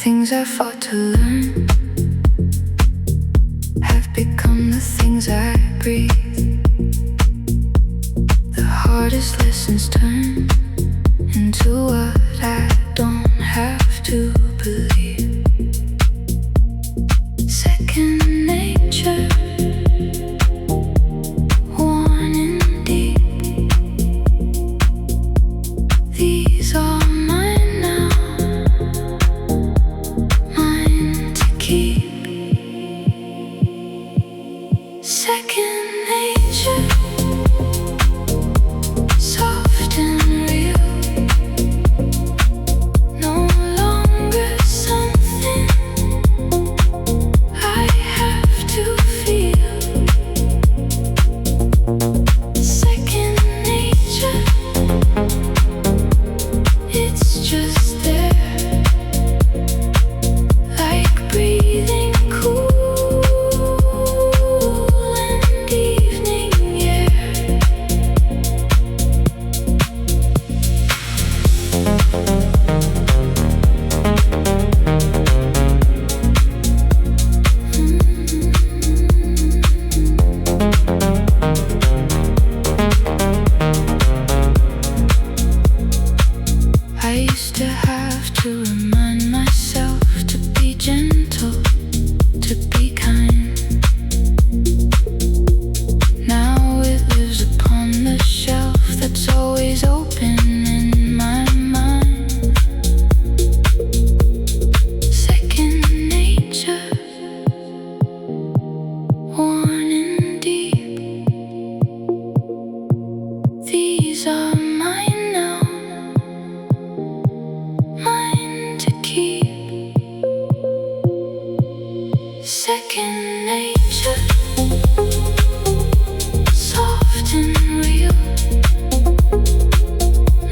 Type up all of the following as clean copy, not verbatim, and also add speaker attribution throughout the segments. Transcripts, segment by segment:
Speaker 1: things I fought to learn have become the things I breathe. The hardest lessons turn into what I don't have to believe. Second nature, worn in deep. These are mine now, mine to keep. Second nature, soft and real, no longer something I have to feel. Second nature, it's just there, like breathing cool and evening air. I used to have to remind myself to be gentle, to be kind. Now it lives upon the shelf that's always open in my mind. Second nature, worn in deep. These are mine now, mine to keep. Second nature, soft and real,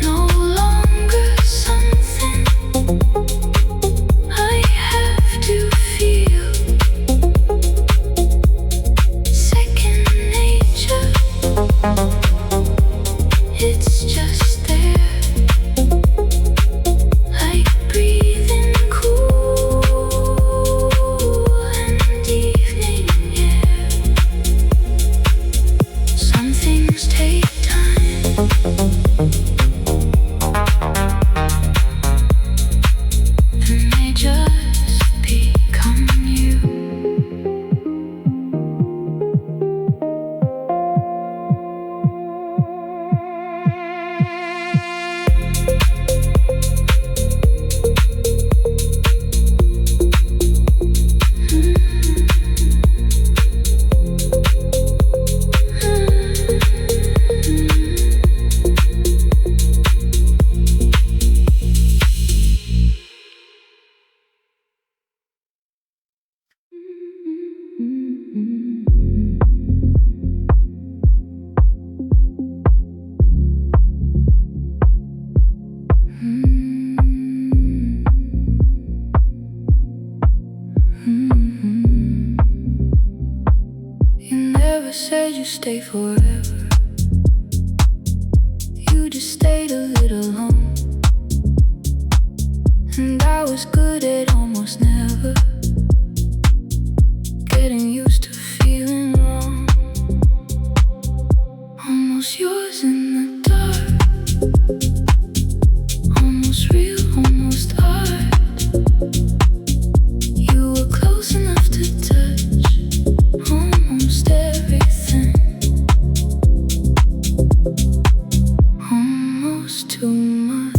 Speaker 1: no longer something I have to feel. Second nature, it's just there, like breathing cool and evening air. Some things take time, and they just become you. You never said you stay forever. You just stayed a little long, and I was good at almost never getting used to feeling wrong. Almost yours in the dark, almost real, almost art. You were close enough to touch almost everything, almost too much.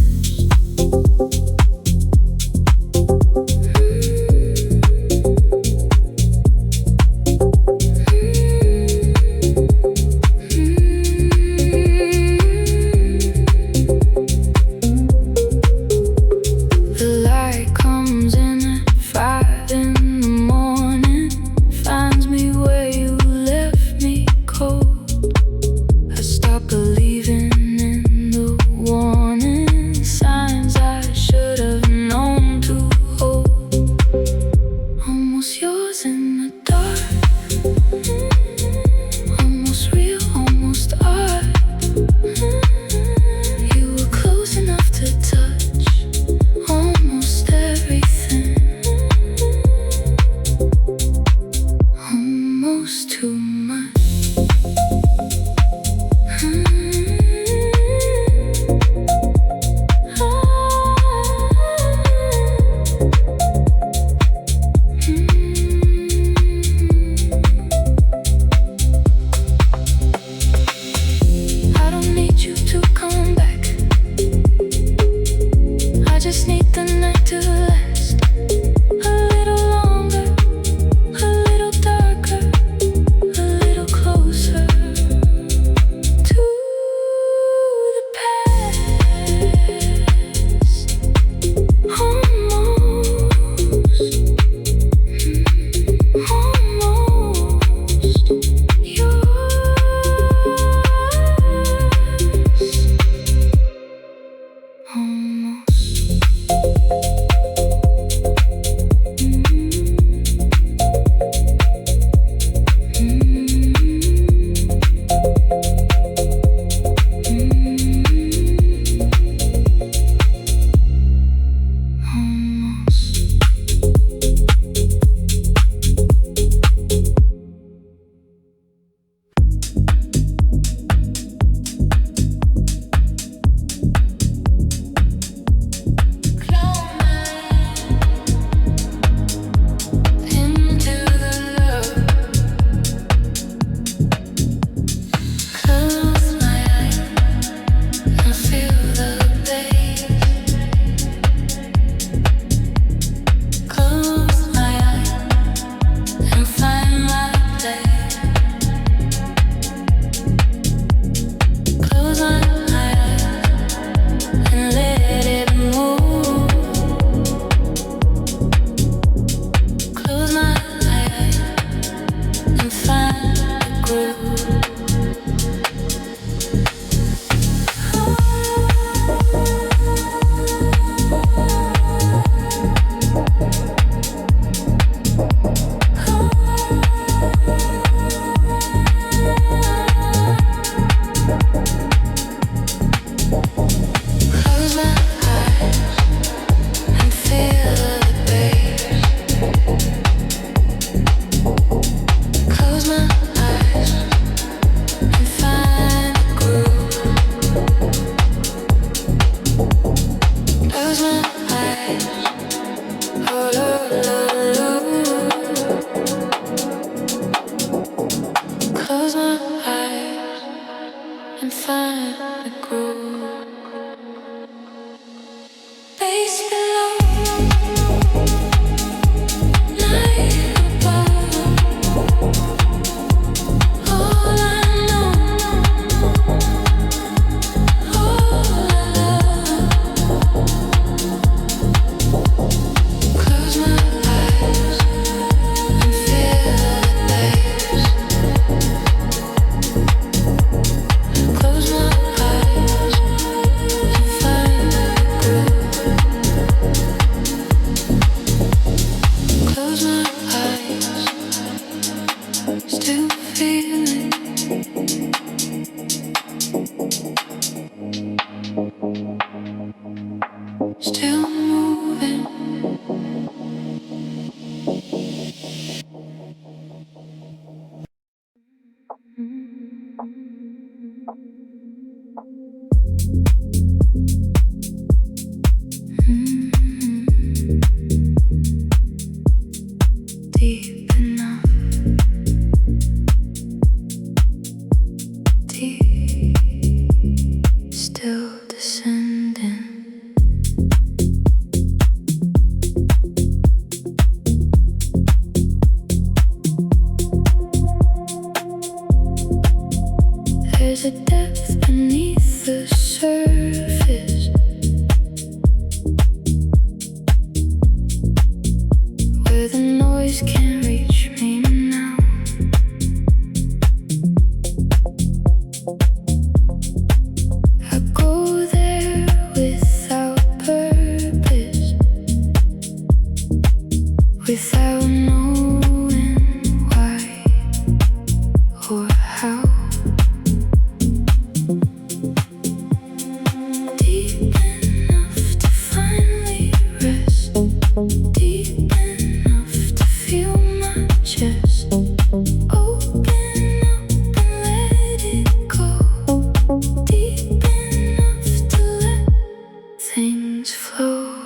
Speaker 1: Things flow.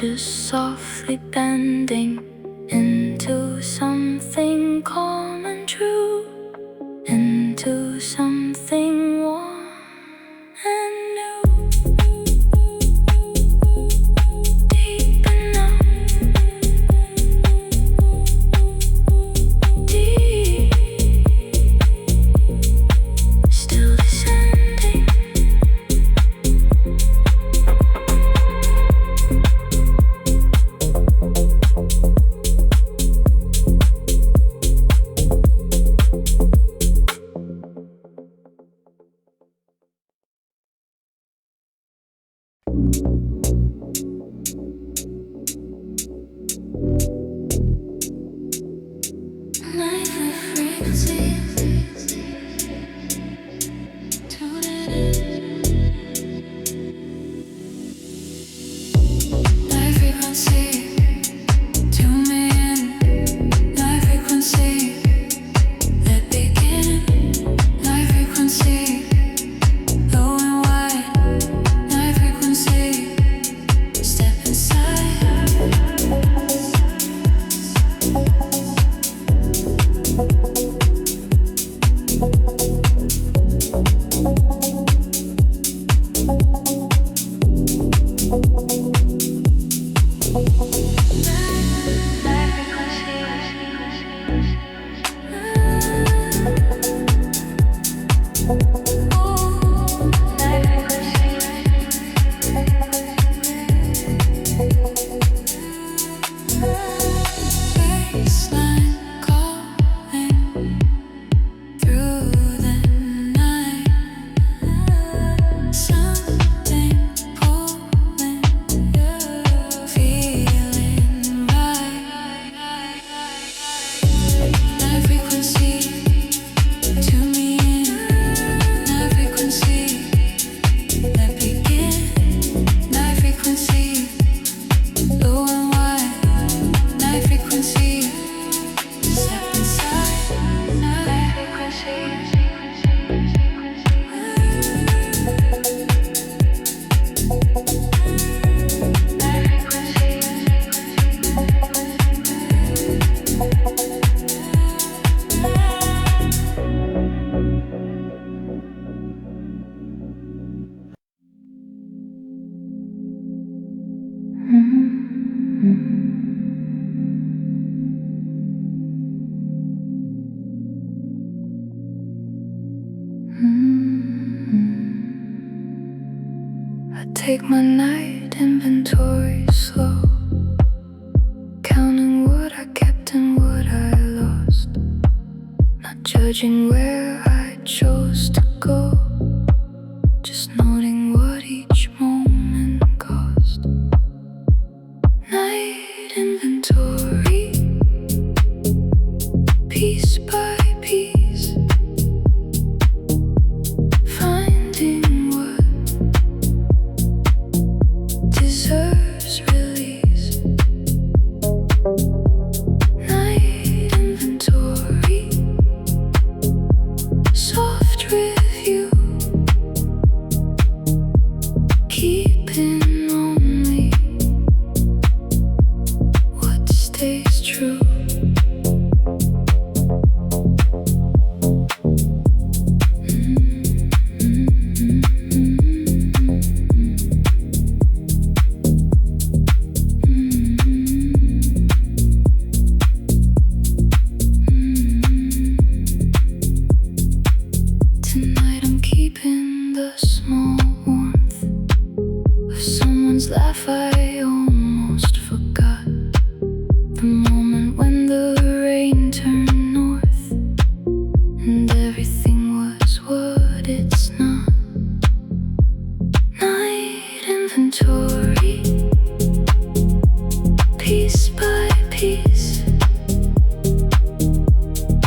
Speaker 1: just softly bending into something calm and true, into something warm and new. Deep enough, deep, still descending. I take my night inventory slow, counting what I kept and what I lost, not judging where I chose to go, just noting what each moment cost. Night inventory, piece by piece, finding what deserves release. Night inventory, soft review, keeping only what stays true. Tonight I'm keeping the small warmth of someone's laugh. I almost forgot the moment when the rain turned north and everything was what it's not. Night inventory, piece by piece,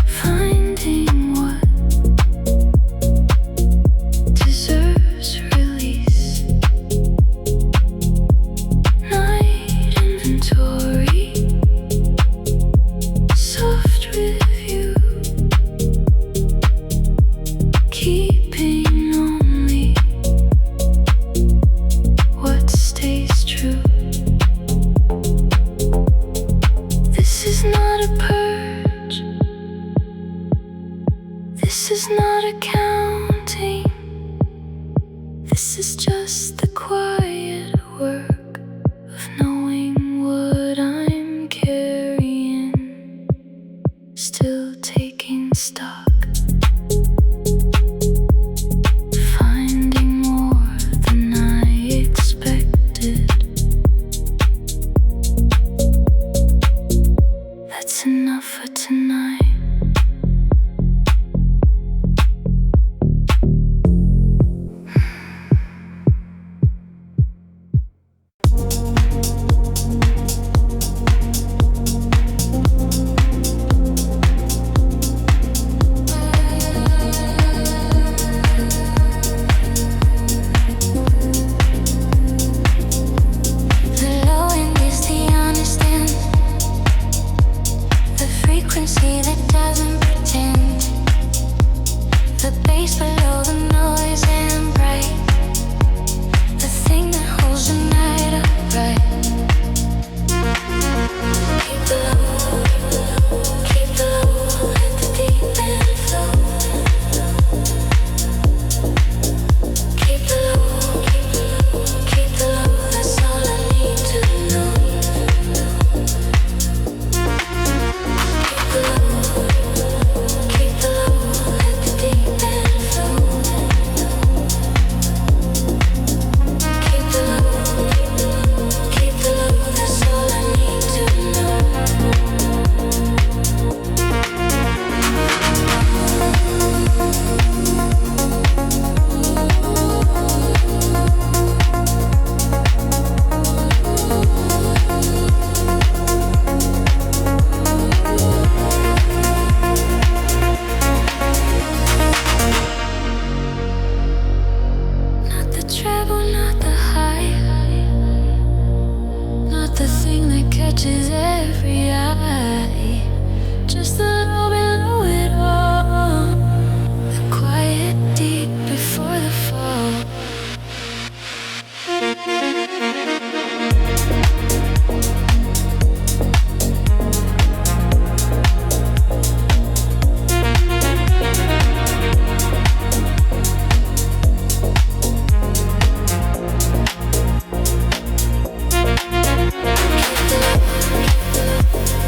Speaker 1: finding what deserves release. Night inventory, soft review, keeping only what stays quiet work of knowing what I'm carrying, still taking stock, finding more than I expected. That's enough for tonight.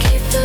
Speaker 1: Keep the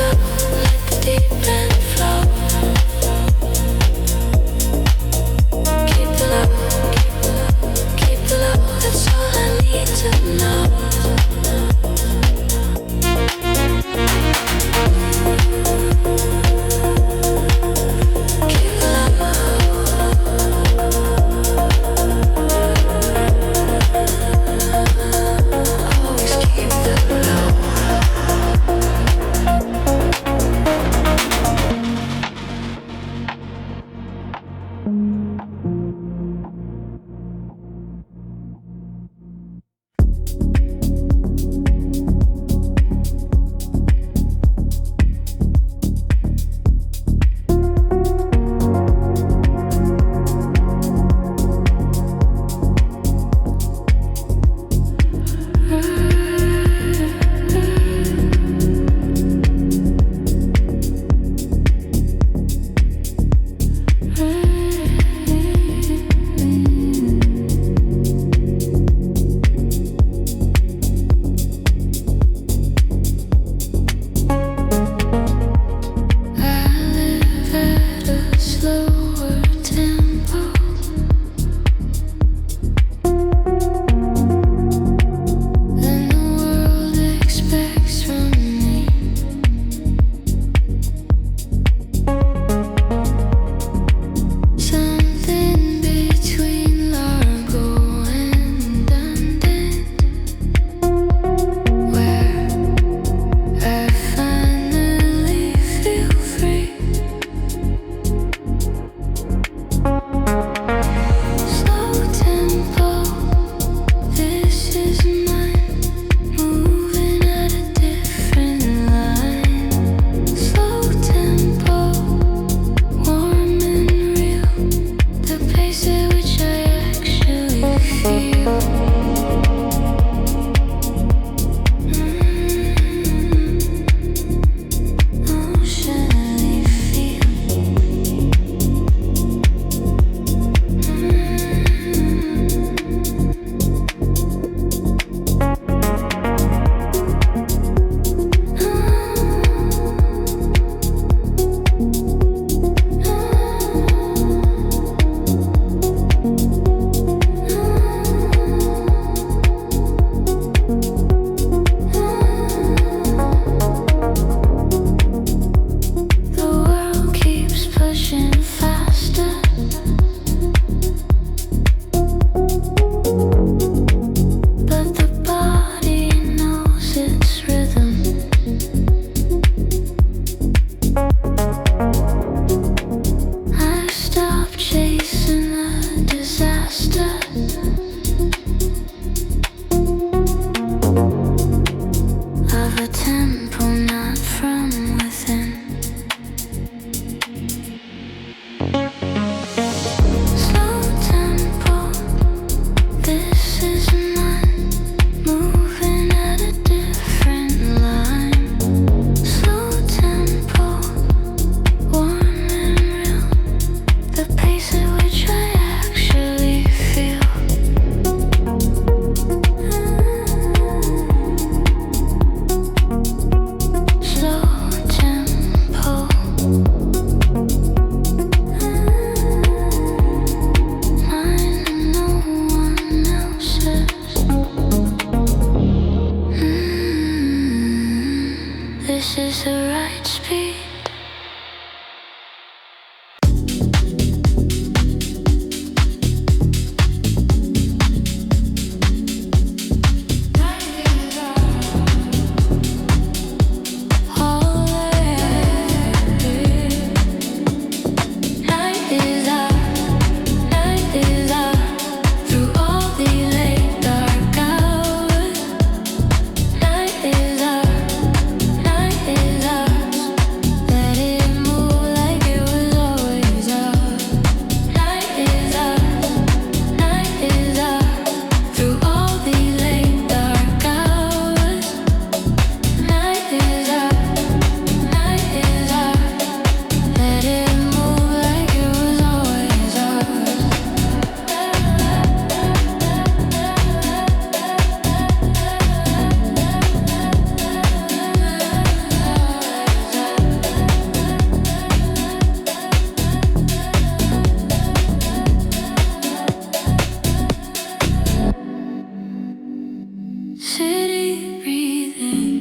Speaker 1: City breathing,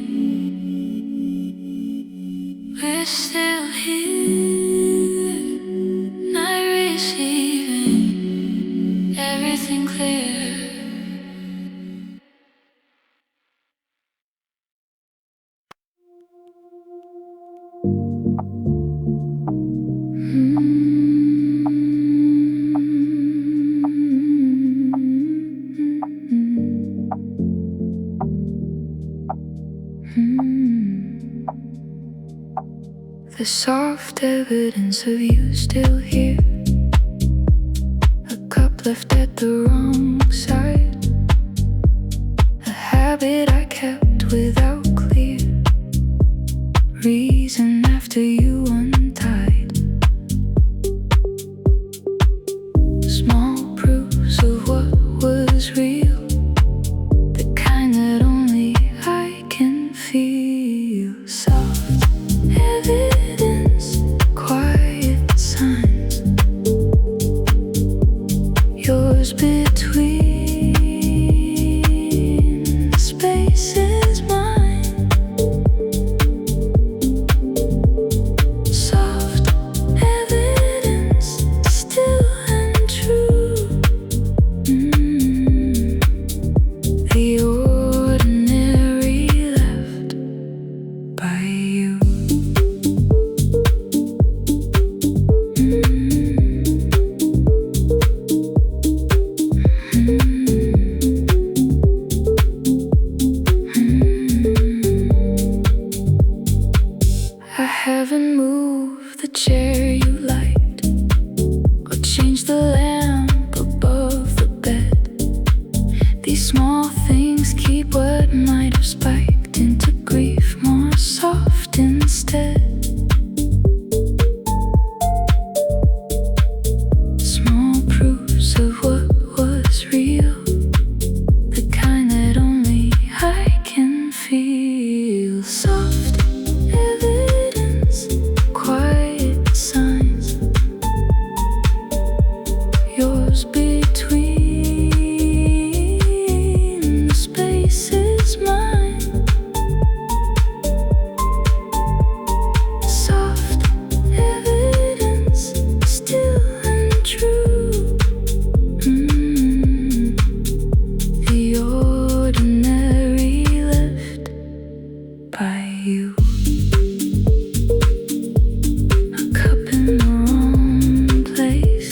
Speaker 1: we're still here. Night receiving, everything clear. The soft evidence of you still here. A cup left at the wrong side. A habit I kept without clear reason after you untied. Small proofs of what was real, the kind that only I can feel. Soft evidence, quiet signs, yours between the spaces, mine. Soft evidence, still and true. The ordinary left by you. I haven't moved the chair you liked, or changed the lamp above the bed. These small things keep what might have spiked into grief more soft instead. Small proofs of what was real, the kind that only I can feel. Soft evidence, quiet signs, yours between the spaces, mine. Soft evidence, still and true. The ordinary left by you. A cup in the wrong place,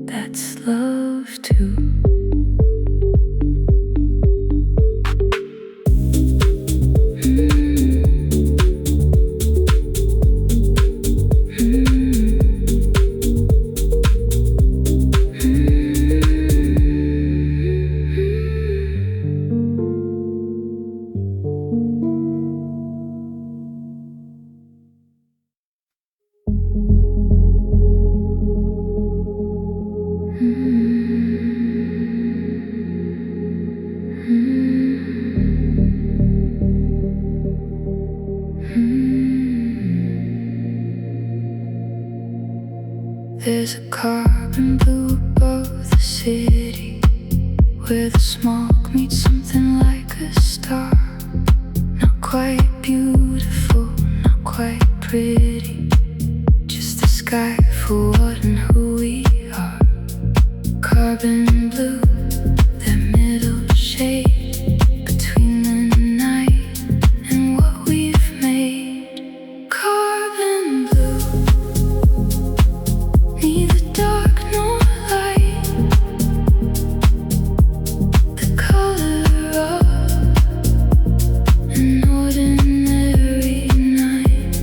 Speaker 1: that's love too. There's a carbon blue above the city, where the smoke meets something like a star. Not quite beautiful, not quite pretty, just the sky for what and who we are. Carbon blue, that middle shade between the night and what we've made. Carbon blue, neither dark nor light, the color of an ordinary night.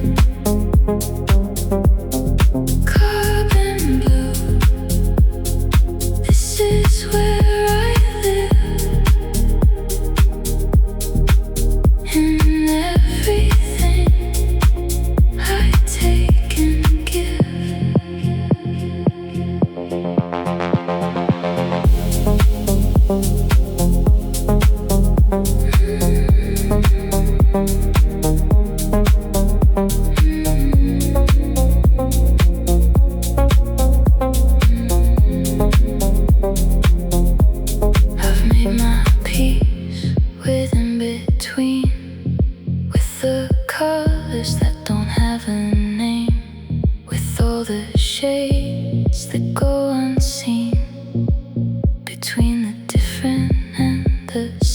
Speaker 1: Carbon blue, this is where I live, and everything I take and give. I've made my peace. 'cause